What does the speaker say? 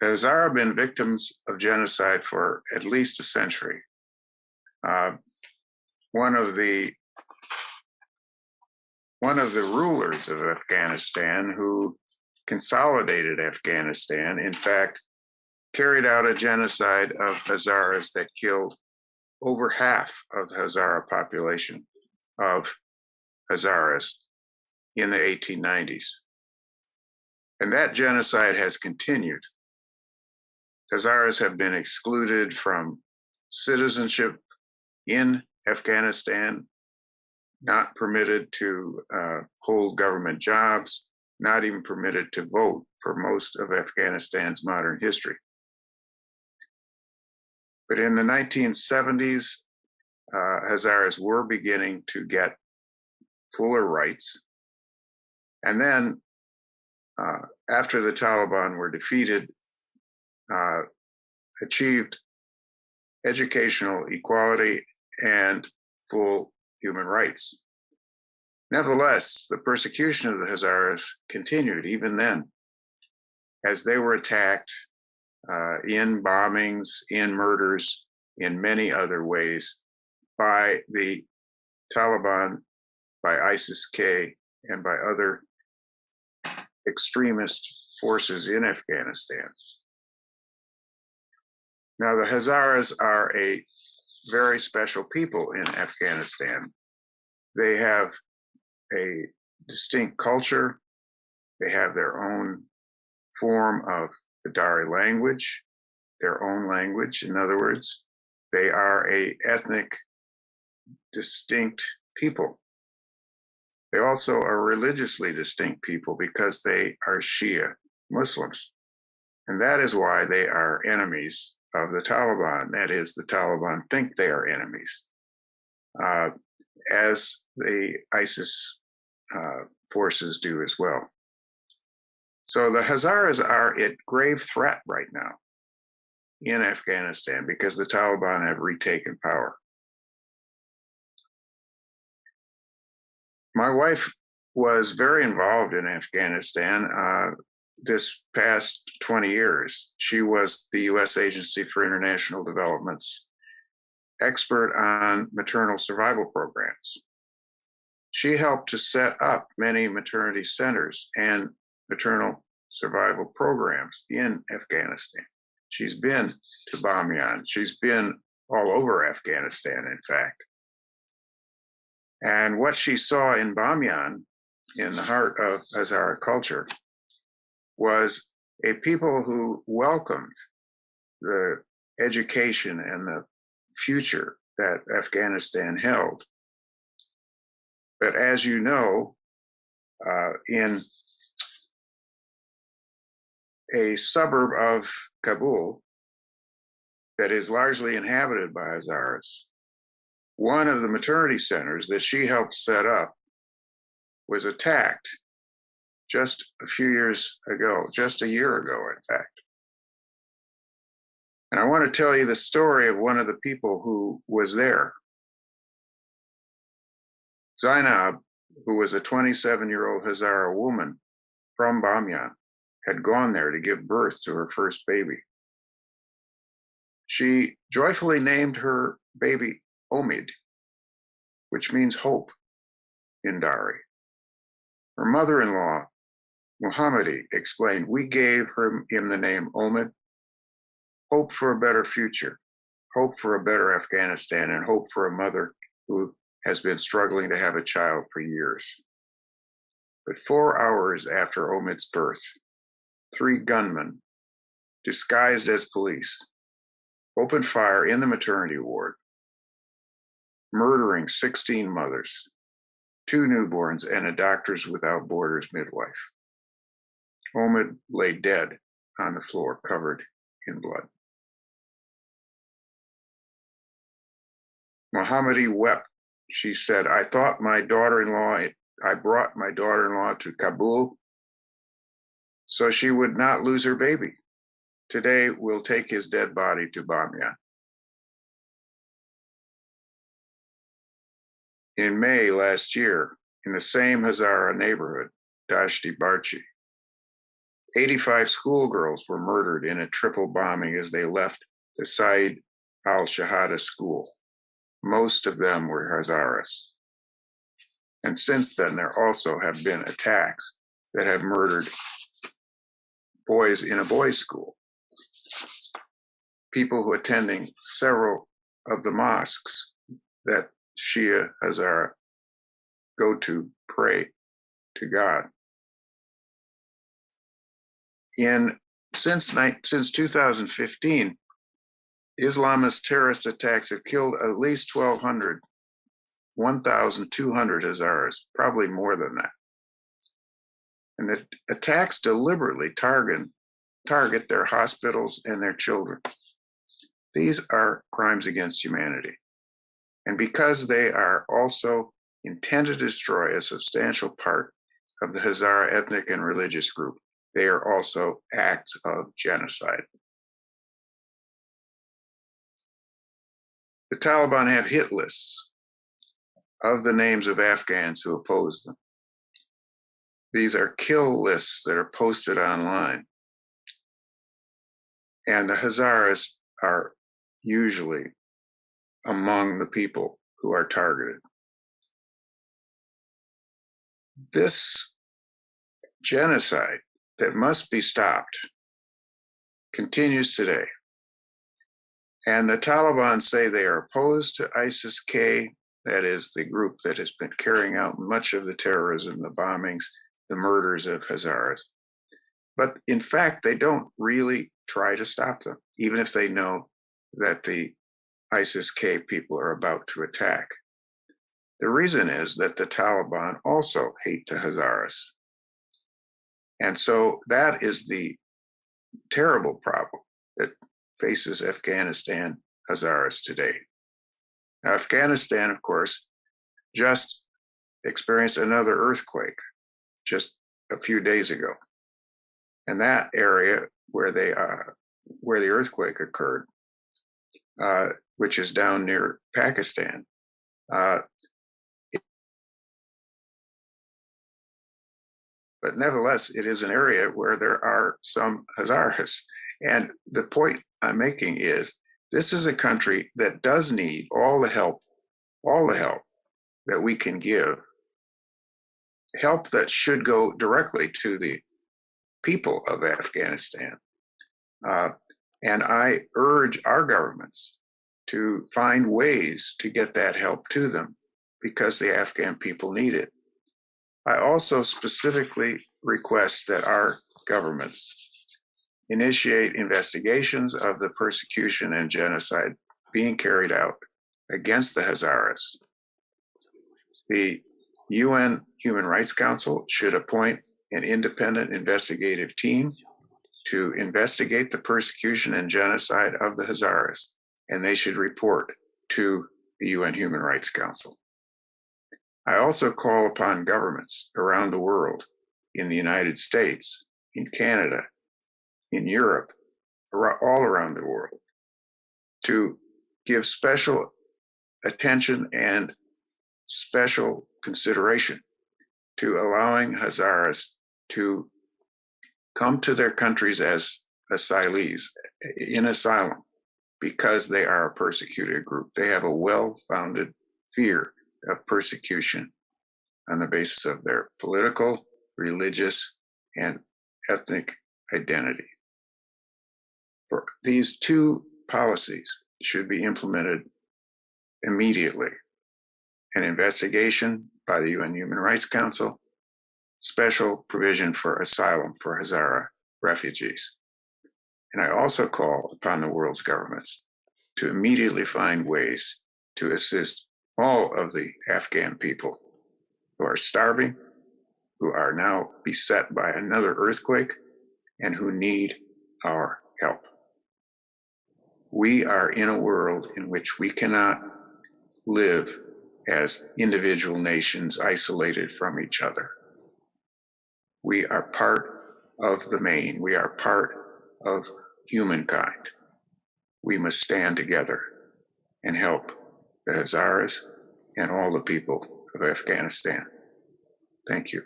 Hazara have been victims of genocide for at least a century. One of the rulers of Afghanistan who consolidated Afghanistan, in fact, carried out a genocide of Hazaras that killed over half of the Hazara population of Hazaras in the 1890s. And that genocide has continued. Hazaras have been excluded from citizenship in Afghanistan, not permitted to hold government jobs, not even permitted to vote for most of Afghanistan's modern history. But in the 1970s, Hazaras were beginning to get fuller rights. And then after the Taliban were defeated, achieved educational equality and full human rights. Nevertheless, the persecution of the Hazaras continued even then, as they were attacked in bombings, in murders, in many other ways by the Taliban, by ISIS-K, and by other extremist forces in Afghanistan. Now, the Hazaras are a very special people in Afghanistan. They have a distinct culture. They have their own form of the Dari language, their own language, in other words. They are a ethnic, distinct people. They also are religiously distinct people because they are Shia Muslims. And that is why they are enemies of the Taliban. That is, the Taliban think they are enemies, as the ISIS forces do as well. So the Hazaras are at grave threat right now in Afghanistan because the Taliban have retaken power. My wife was very involved in Afghanistan this past 20 years. She was the U.S. Agency for International Development's expert on maternal survival programs. She helped to set up many maternity centers and maternal survival programs in Afghanistan. She's been to Bamyan. She's been all over Afghanistan, in fact. And what she saw in Bamyan, in the heart of Hazara culture, was a people who welcomed the education and the future that Afghanistan held. But as you know, in a suburb of Kabul that is largely inhabited by Hazaras, one of the maternity centers that she helped set up was attacked just a few years ago, just a year ago, in fact. And I want to tell you the story of one of the people who was there. Zainab, who was a 27-year-old Hazara woman from Bamyan, had gone there to give birth to her first baby. She joyfully named her baby Omid, which means hope in Dari. Her mother-in-law, Muhammadi, explained, "We gave him the name Omid, hope for a better future, hope for a better Afghanistan, and hope for a mother who has been struggling to have a child for years." But 4 hours after Omid's birth, 3 gunmen, disguised as police, opened fire in the maternity ward, murdering 16 mothers, 2 newborns, and a Doctors Without Borders midwife. Omid lay dead on the floor, covered in blood. Muhammadi wept. She said, I brought my daughter-in-law to Kabul so she would not lose her baby. Today, we'll take his dead body to Bamyan. In May last year, in the same Hazara neighborhood, Dashti Barchi, 85 schoolgirls were murdered in a triple bombing as they left the Said al-Shahada school. Most of them were Hazaras. And since then, there also have been attacks that have murdered boys in a boys' school. People who attending several of the mosques that Shia Hazara go to pray to God. Since 2015, Islamist terrorist attacks have killed at least 1,200 Hazaras, probably more than that. And the attacks deliberately target their hospitals and their children. These are crimes against humanity. And because they are also intended to destroy a substantial part of the Hazara ethnic and religious group, they are also acts of genocide. The Taliban have hit lists of the names of Afghans who oppose them. These are kill lists that are posted online. And the Hazaras are usually among the people who are targeted. This genocide that must be stopped continues today. And the Taliban say they are opposed to ISIS-K, that is the group that has been carrying out much of the terrorism, the bombings, the murders of Hazaras. But in fact, they don't really try to stop them, even if they know that the ISIS-K people are about to attack. The reason is that the Taliban also hate the Hazaras. And so that is the terrible problem that faces Afghanistan Hazaras today. Now, Afghanistan, of course, just experienced another earthquake just a few days ago. And that area where the earthquake occurred, which is down near Pakistan, but nevertheless, it is an area where there are some Hazaras. And the point I'm making is this is a country that does need all the help that we can give, help that should go directly to the people of Afghanistan. And I urge our governments to find ways to get that help to them because the Afghan people need it. I also specifically request that our governments initiate investigations of the persecution and genocide being carried out against the Hazaras. The UN Human Rights Council should appoint an independent investigative team to investigate the persecution and genocide of the Hazaras, and they should report to the UN Human Rights Council. I also call upon governments around the world, in the United States, in Canada, in Europe, all around the world, to give special attention and special consideration to allowing Hazaras to come to their countries as asylees, in asylum, because they are a persecuted group. They have a well-founded fear of persecution on the basis of their political, religious, and ethnic identity. For these two policies should be implemented immediately. An investigation by the UN Human Rights Council, special provision for asylum for Hazara refugees. And I also call upon the world's governments to immediately find ways to assist all of the Afghan people who are starving, who are now beset by another earthquake, and who need our help. We are in a world in which we cannot live as individual nations isolated from each other. We are part of the main. We are part of humankind. We must stand together and help the Hazaras and all the people of Afghanistan. Thank you.